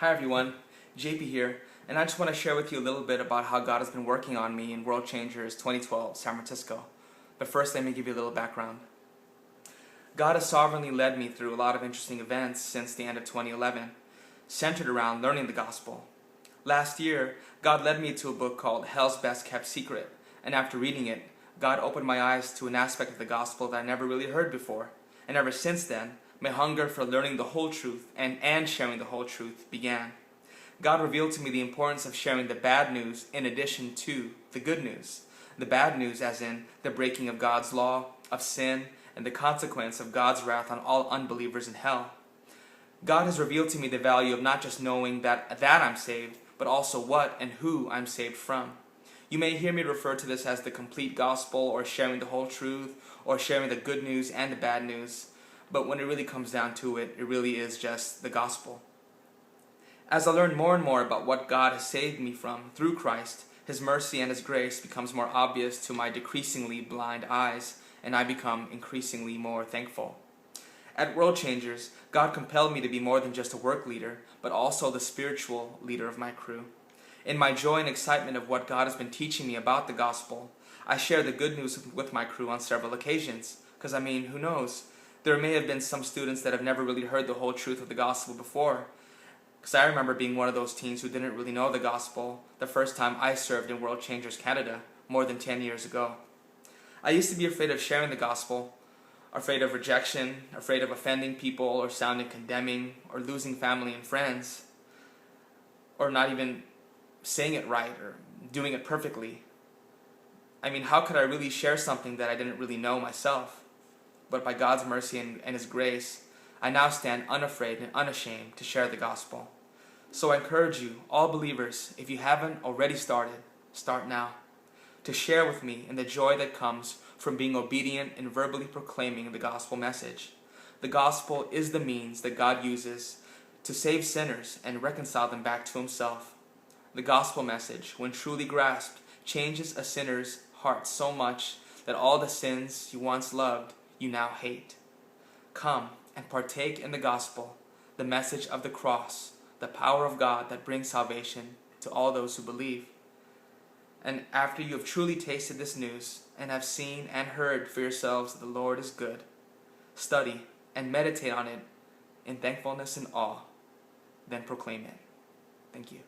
Hi everyone, JP here, and I just want to share with you a little bit about how God has been working on me in World Changers 2012, San Francisco. But first, let me give you a little background. God has sovereignly led me through a lot of interesting events since the end of 2011, centered around learning the gospel. Last year, God led me to a book called Hell's Best Kept Secret, and after reading it, God opened my eyes to an aspect of the gospel that I never really heard before, and ever since then, my hunger for learning the whole truth and sharing the whole truth began. God revealed to me the importance of sharing the bad news in addition to the good news. The bad news as in the breaking of God's law, of sin, and the consequence of God's wrath on all unbelievers in hell. God has revealed to me the value of not just knowing that I'm saved, but also what and who I'm saved from. You may hear me refer to this as the complete gospel, or sharing the whole truth, or sharing the good news and the bad news. But when it really comes down to it, it really is just the gospel. As I learn more and more about what God has saved me from through Christ, His mercy and His grace becomes more obvious to my decreasingly blind eyes, and I become increasingly more thankful. At World Changers, God compelled me to be more than just a work leader, but also the spiritual leader of my crew. In my joy and excitement of what God has been teaching me about the gospel, I share the good news with my crew on several occasions. Because who knows? There may have been some students that have never really heard the whole truth of the gospel before. Because I remember being one of those teens who didn't really know the gospel the first time I served in World Changers Canada, more than 10 years ago. I used to be afraid of sharing the gospel, afraid of rejection, afraid of offending people or sounding condemning or losing family and friends, or not even saying it right or doing it perfectly. How could I really share something that I didn't really know myself? But by God's mercy and His grace, I now stand unafraid and unashamed to share the gospel. So I encourage you, all believers, if you haven't already started, start now, to share with me in the joy that comes from being obedient and verbally proclaiming the gospel message. The gospel is the means that God uses to save sinners and reconcile them back to Himself. The gospel message, when truly grasped, changes a sinner's heart so much that all the sins you once loved, you now hate. Come and partake in the gospel, the message of the cross, the power of God that brings salvation to all those who believe. And after you have truly tasted this news and have seen and heard for yourselves that the Lord is good, study and meditate on it in thankfulness and awe, then proclaim it. Thank you.